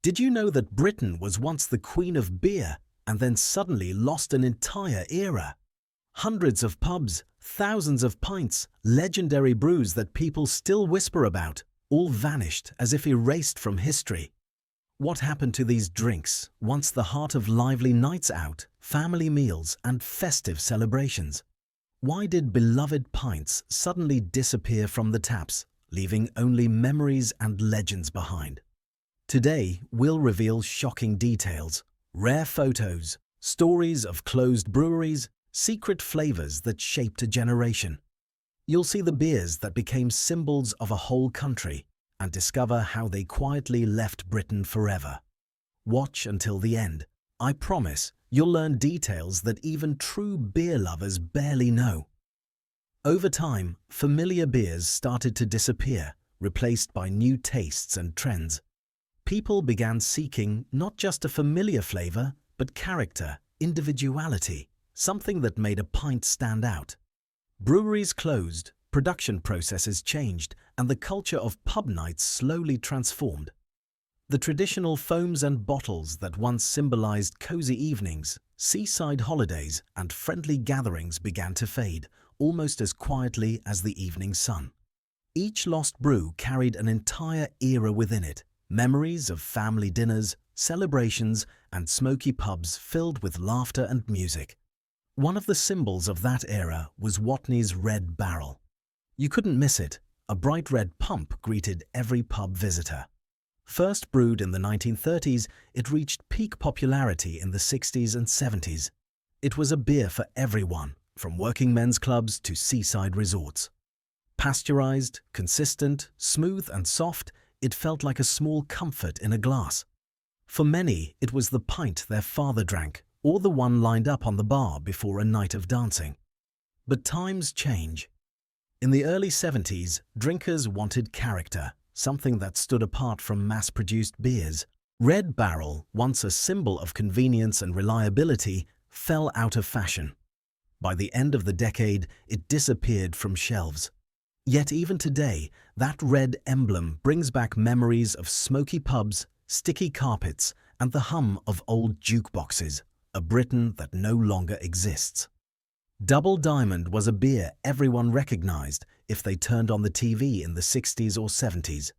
Did you know that Britain was once the queen of beer and then suddenly lost an entire era? Hundreds of pubs, thousands of pints, legendary brews that people still whisper about, all vanished as if erased from history. What happened to these drinks, once the heart of lively nights out, family meals and festive celebrations? Why did beloved pints suddenly disappear from the taps, leaving only memories and legends behind? Today, we'll reveal shocking details, rare photos, stories of closed breweries, secret flavors that shaped a generation. You'll see the beers that became symbols of a whole country and discover how they quietly left Britain forever. Watch until the end. I promise you'll learn details that even true beer lovers barely know. Over time, familiar beers started to disappear, replaced by new tastes and trends. People began seeking not just a familiar flavor, but character, individuality, something that made a pint stand out. Breweries closed, production processes changed, and the culture of pub nights slowly transformed. The traditional foams and bottles that once symbolized cozy evenings, seaside holidays, and friendly gatherings began to fade, almost as quietly as the evening sun. Each lost brew carried an entire era within it, memories of family dinners, celebrations, and smoky pubs filled with laughter and music. One of the symbols of that era was Watney's Red Barrel. You couldn't miss it. A bright red pump greeted every pub visitor. First brewed in the 1930s, it reached peak popularity in the 60s and 70s. It was a beer for everyone, from working men's clubs to seaside resorts. Pasteurized, consistent, smooth and soft, it felt like a small comfort in a glass. For many, it was the pint their father drank, or the one lined up on the bar before a night of dancing. But times change. In the early 70s, drinkers wanted character, something that stood apart from mass-produced beers. Red Barrel, once a symbol of convenience and reliability, fell out of fashion. By the end of the decade, it disappeared from shelves. Yet even today, that red emblem brings back memories of smoky pubs, sticky carpets, and the hum of old jukeboxes, a Britain that no longer exists. Double Diamond was a beer everyone recognized if they turned on the TV in the 60s or 70s.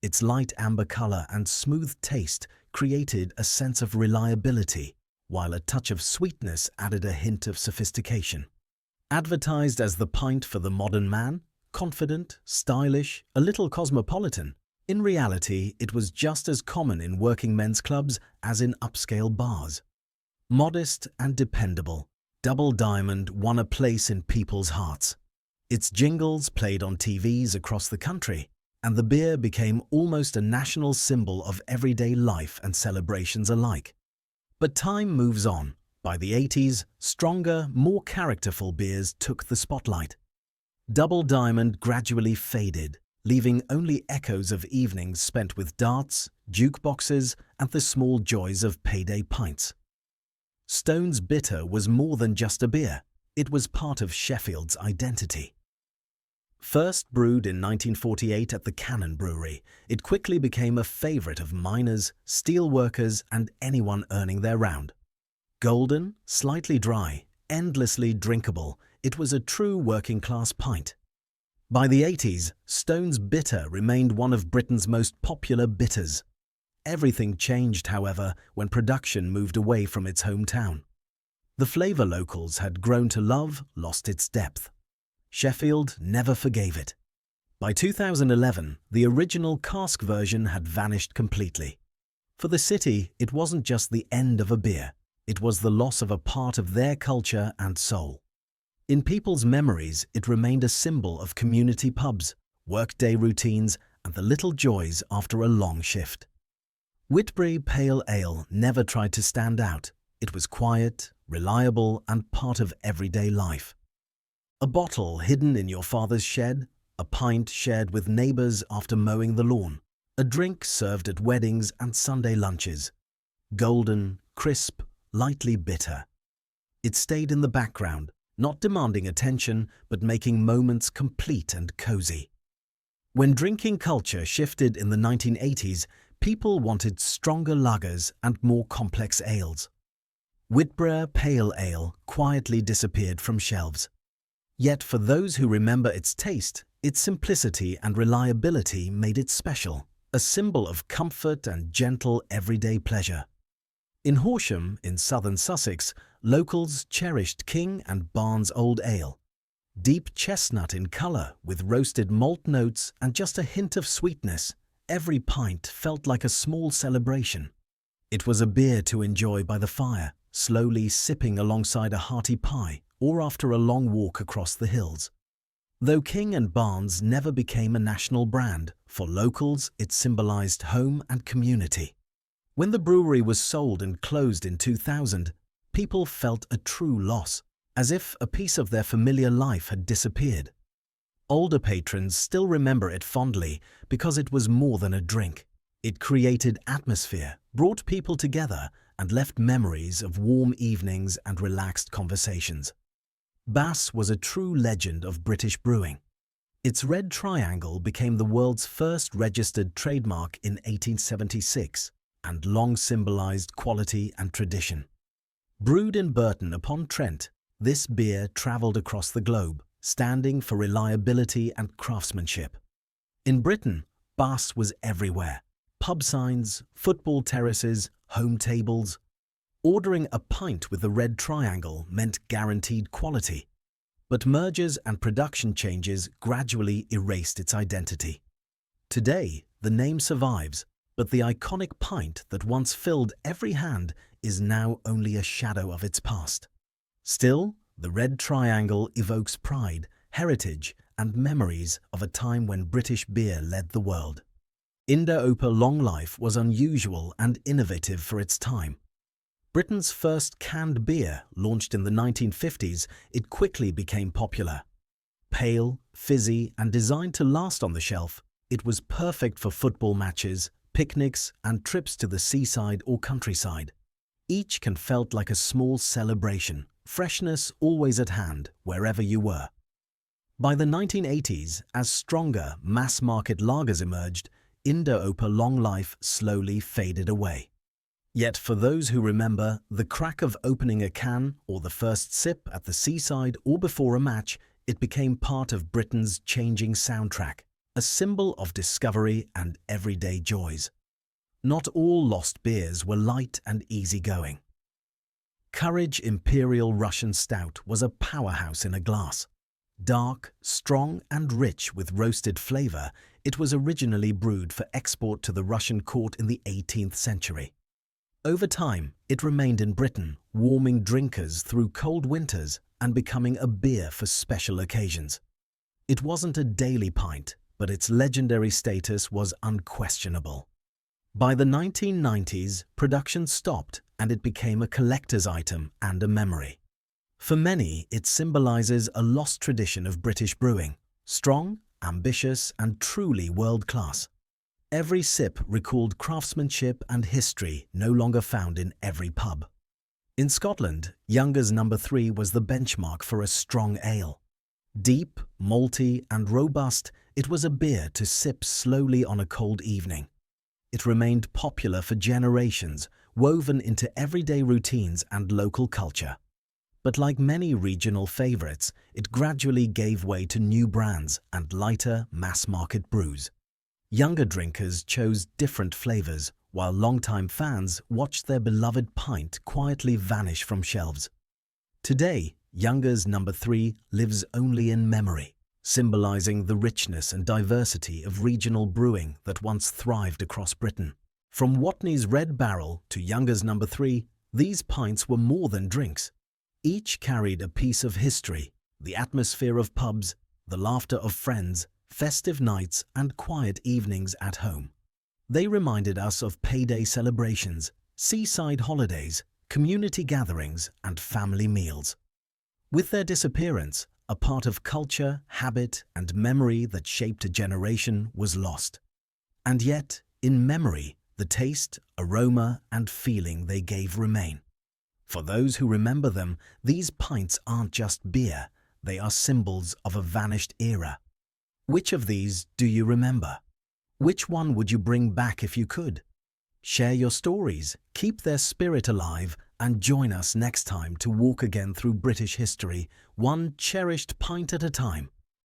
Its light amber color and smooth taste created a sense of reliability, while a touch of sweetness added a hint of sophistication. Advertised as the pint for the modern man, confident, stylish, a little cosmopolitan, in reality it was just as common in working men's clubs as in upscale bars. Modest and dependable, Double Diamond won a place in people's hearts. Its jingles played on TVs across the country, and the beer became almost a national symbol of everyday life and celebrations alike. But time moves on. By the 80s, stronger, more characterful beers took the spotlight. Double Diamond gradually faded, leaving only echoes of evenings spent with darts, jukeboxes, and the small joys of payday pints. Stone's Bitter was more than just a beer. It was part of Sheffield's identity. First brewed in 1948 at the Cannon Brewery, it quickly became a favorite of miners, steelworkers, and anyone earning their round. Golden, slightly dry, endlessly drinkable, it was a true working-class pint. By the 80s, Stone's Bitter remained one of Britain's most popular bitters. Everything changed, however, when production moved away from its hometown. The flavour locals had grown to love lost its depth. Sheffield never forgave it. By 2011, the original cask version had vanished completely. For the city, it wasn't just the end of a beer, it was the loss of a part of their culture and soul. In people's memories, it remained a symbol of community pubs, workday routines, and the little joys after a long shift. Whitbury Pale Ale never tried to stand out. It was quiet, reliable, and part of everyday life. A bottle hidden in your father's shed, a pint shared with neighbours after mowing the lawn, a drink served at weddings and Sunday lunches. Golden, crisp, lightly bitter. It stayed in the background, not demanding attention, but making moments complete and cozy. When drinking culture shifted in the 1980s, People wanted stronger lagers and more complex ales. Witbier Pale Ale quietly disappeared from shelves. Yet for those who remember its taste, its simplicity and reliability made it special, a symbol of comfort and gentle everyday pleasure. In Horsham, in southern Sussex, locals cherished King and Barnes Old Ale. Deep chestnut in colour with roasted malt notes and just a hint of sweetness, every pint felt like a small celebration. It was a beer to enjoy by the fire, slowly sipping alongside a hearty pie or after a long walk across the hills. Though King and Barnes never became a national brand, for locals it symbolised home and community. When the brewery was sold and closed in 2000, people felt a true loss, as if a piece of their familiar life had disappeared. Older patrons still remember it fondly because it was more than a drink. It created atmosphere, brought people together, and left memories of warm evenings and relaxed conversations. Bass was a true legend of British brewing. Its red triangle became the world's first registered trademark in 1876 and long symbolised quality and tradition. Brewed in Burton-upon-Trent, this beer travelled across the globe, standing for reliability and craftsmanship. In Britain, Bass was everywhere. Pub signs, football terraces, home tables. Ordering a pint with the red triangle meant guaranteed quality. But mergers and production changes gradually erased its identity. Today, the name survives, but the iconic pint that once filled every hand is now only a shadow of its past. Still, the red triangle evokes pride, heritage, and memories of a time when British beer led the world. Indoper Long Life was unusual and innovative for its time. Britain's first canned beer, launched in the 1950s, it quickly became popular. Pale, fizzy, and designed to last on the shelf, it was perfect for football matches, picnics, and trips to the seaside or countryside. Each can felt like a small celebration, freshness always at hand, wherever you were. By the 1980s, as stronger, mass-market lagers emerged, Indoper Long Life slowly faded away. Yet for those who remember, the crack of opening a can or the first sip at the seaside or before a match, it became part of Britain's changing soundtrack, a symbol of discovery and everyday joys. Not all lost beers were light and easygoing. Courage Imperial Russian Stout was a powerhouse in a glass. Dark, strong and rich with roasted flavour, it was originally brewed for export to the Russian court in the 18th century. Over time, it remained in Britain, warming drinkers through cold winters and becoming a beer for special occasions. It wasn't a daily pint, but its legendary status was unquestionable. By the 1990s, production stopped and it became a collector's item and a memory. For many, it symbolises a lost tradition of British brewing, strong, ambitious and truly world-class. Every sip recalled craftsmanship and history no longer found in every pub. In Scotland, Younger's No. 3 was the benchmark for a strong ale. Deep, malty and robust, it was a beer to sip slowly on a cold evening. It remained popular for generations, woven into everyday routines and local culture. But like many regional favourites, it gradually gave way to new brands and lighter, mass-market brews. Younger drinkers chose different flavours, while long-time fans watched their beloved pint quietly vanish from shelves. Today, Younger's No. 3 lives only in memory, symbolising the richness and diversity of regional brewing that once thrived across Britain. From Watney's Red Barrel to Younger's No. 3, these pints were more than drinks. Each carried a piece of history, the atmosphere of pubs, the laughter of friends, festive nights and quiet evenings at home. They reminded us of payday celebrations, seaside holidays, community gatherings and family meals. With their disappearance, a part of culture, habit and memory that shaped a generation was lost. And yet, in memory, the taste, aroma and feeling they gave remain. For those who remember them, these pints aren't just beer, they are symbols of a vanished era. Which of these do you remember? Which one would you bring back if you could? Share your stories, keep their spirit alive, and join us next time to walk again through British history, one cherished pint at a time.